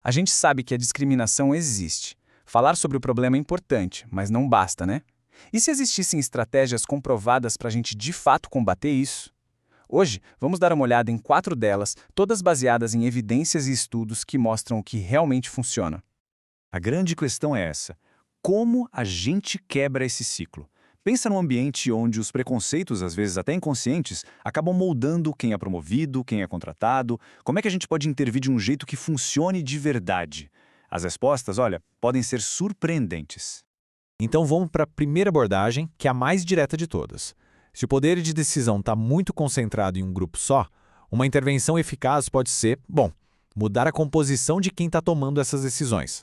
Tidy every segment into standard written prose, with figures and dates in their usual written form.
A gente sabe que a discriminação existe. Falar sobre o problema é importante, mas não basta, né? E se existissem estratégias comprovadas para a gente de fato combater isso? Hoje, vamos dar uma olhada em 4 delas, todas baseadas em evidências e estudos que mostram o que realmente funciona. A grande questão é essa: como a gente quebra esse ciclo? Pensa num ambiente onde os preconceitos, às vezes até inconscientes, acabam moldando quem é promovido, quem é contratado. Como é que a gente pode intervir de um jeito que funcione de verdade? As respostas, olha, podem ser surpreendentes. Então vamos para a primeira abordagem, que é a mais direta de todas. Se o poder de decisão está muito concentrado em um grupo só, uma intervenção eficaz pode ser, mudar a composição de quem está tomando essas decisões.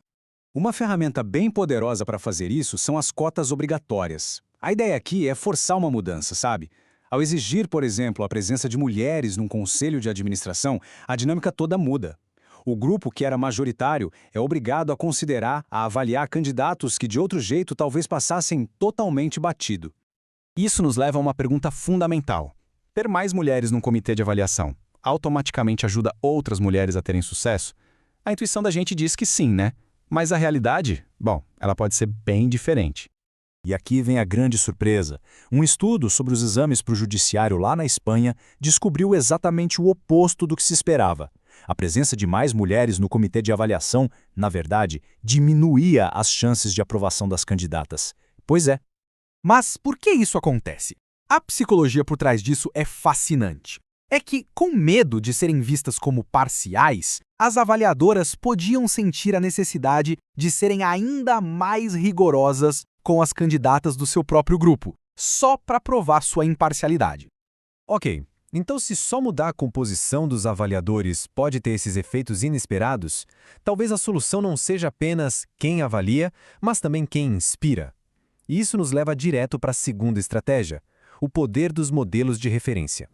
Uma ferramenta bem poderosa para fazer isso são as cotas obrigatórias. A ideia aqui é forçar uma mudança, sabe? Ao exigir, por exemplo, a presença de mulheres num conselho de administração, a dinâmica toda muda. O grupo que era majoritário é obrigado a considerar, a avaliar candidatos que de outro jeito talvez passassem totalmente batido. Isso nos leva a uma pergunta fundamental. Ter mais mulheres num comitê de avaliação automaticamente ajuda outras mulheres a terem sucesso? A intuição da gente diz que sim, né? Mas a realidade, ela pode ser bem diferente. E aqui vem a grande surpresa. Um estudo sobre os exames para o judiciário lá na Espanha descobriu exatamente o oposto do que se esperava. A presença de mais mulheres no comitê de avaliação, na verdade, diminuía as chances de aprovação das candidatas. Pois é. Mas por que isso acontece? A psicologia por trás disso é fascinante. É que, com medo de serem vistas como parciais, as avaliadoras podiam sentir a necessidade de serem ainda mais rigorosas com as candidatas do seu próprio grupo, só para provar sua imparcialidade. Ok, então se só mudar a composição dos avaliadores pode ter esses efeitos inesperados, talvez a solução não seja apenas quem avalia, mas também quem inspira. E isso nos leva direto para a segunda estratégia, o poder dos modelos de referência.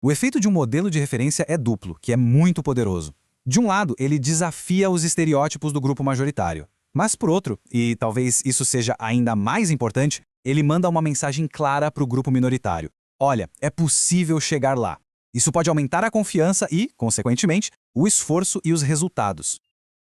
O efeito de um modelo de referência é duplo, que é muito poderoso. De um lado, ele desafia os estereótipos do grupo majoritário. Mas por outro, e talvez isso seja ainda mais importante, ele manda uma mensagem clara para o grupo minoritário. Olha, é possível chegar lá. Isso pode aumentar a confiança e, consequentemente, o esforço e os resultados.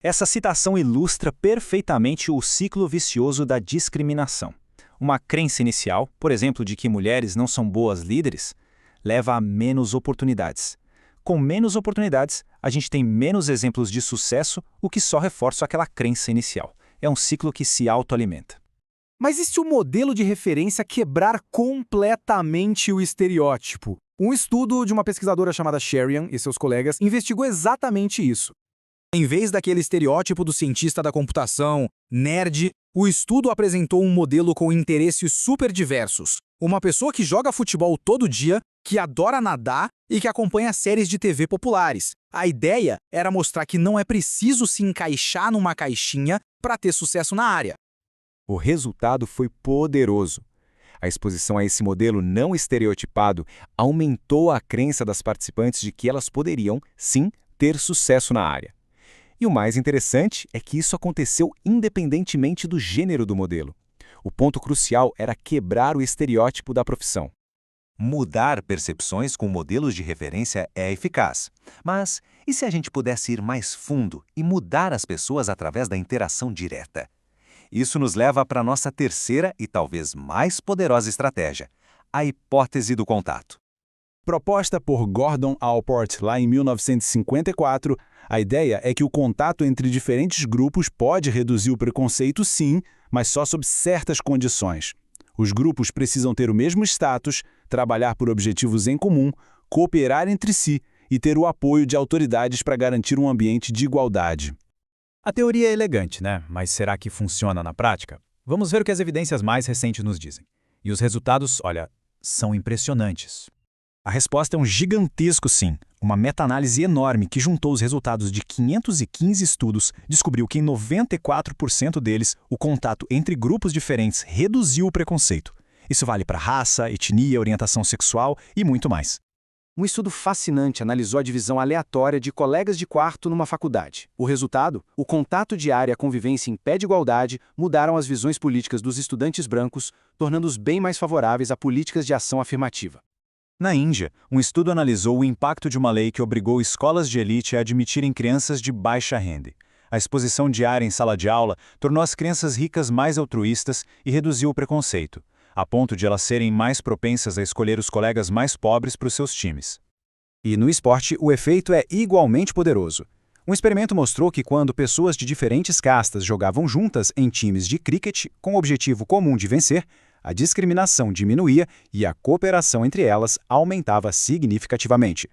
Essa citação ilustra perfeitamente o ciclo vicioso da discriminação. Uma crença inicial, por exemplo, de que mulheres não são boas líderes, leva a menos oportunidades. Com menos oportunidades, a gente tem menos exemplos de sucesso, o que só reforça aquela crença inicial. É um ciclo que se autoalimenta. Mas e se o modelo de referência quebrar completamente o estereótipo? Um estudo de uma pesquisadora chamada Sherian e seus colegas investigou exatamente isso. Em vez daquele estereótipo do cientista da computação, nerd, o estudo apresentou um modelo com interesses super diversos. Uma pessoa que joga futebol todo dia, que adora nadar e que acompanha séries de TV populares. A ideia era mostrar que não é preciso se encaixar numa caixinha para ter sucesso na área. O resultado foi poderoso. A exposição a esse modelo não estereotipado aumentou a crença das participantes de que elas poderiam, sim, ter sucesso na área. E o mais interessante é que isso aconteceu independentemente do gênero do modelo. O ponto crucial era quebrar o estereótipo da profissão. Mudar percepções com modelos de referência é eficaz. Mas e se a gente pudesse ir mais fundo e mudar as pessoas através da interação direta? Isso nos leva para a nossa terceira e talvez mais poderosa estratégia, a hipótese do contato. Proposta por Gordon Allport lá em 1954, a ideia é que o contato entre diferentes grupos pode reduzir o preconceito, sim, mas só sob certas condições. Os grupos precisam ter o mesmo status, trabalhar por objetivos em comum, cooperar entre si e ter o apoio de autoridades para garantir um ambiente de igualdade. A teoria é elegante, né? Mas será que funciona na prática? Vamos ver o que as evidências mais recentes nos dizem. E os resultados, olha, são impressionantes. A resposta é um gigantesco sim. Uma meta-análise enorme que juntou os resultados de 515 estudos descobriu que em 94% deles o contato entre grupos diferentes reduziu o preconceito. Isso vale para raça, etnia, orientação sexual e muito mais. Um estudo fascinante analisou a divisão aleatória de colegas de quarto numa faculdade. O resultado? O contato diário e a convivência em pé de igualdade mudaram as visões políticas dos estudantes brancos, tornando-os bem mais favoráveis a políticas de ação afirmativa. Na Índia, um estudo analisou o impacto de uma lei que obrigou escolas de elite a admitirem crianças de baixa renda. A exposição diária em sala de aula tornou as crianças ricas mais altruístas e reduziu o preconceito, a ponto de elas serem mais propensas a escolher os colegas mais pobres para os seus times. E no esporte, o efeito é igualmente poderoso. Um experimento mostrou que quando pessoas de diferentes castas jogavam juntas em times de cricket com o objetivo comum de vencer, a discriminação diminuía e a cooperação entre elas aumentava significativamente.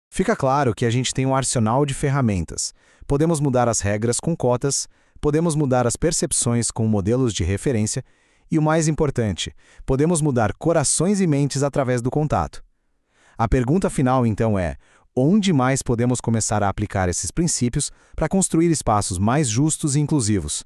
Fica claro que a gente tem um arsenal de ferramentas. Podemos mudar as regras com cotas, podemos mudar as percepções com modelos de referência e, o mais importante, podemos mudar corações e mentes através do contato. A pergunta final, então, é: onde mais podemos começar a aplicar esses princípios para construir espaços mais justos e inclusivos?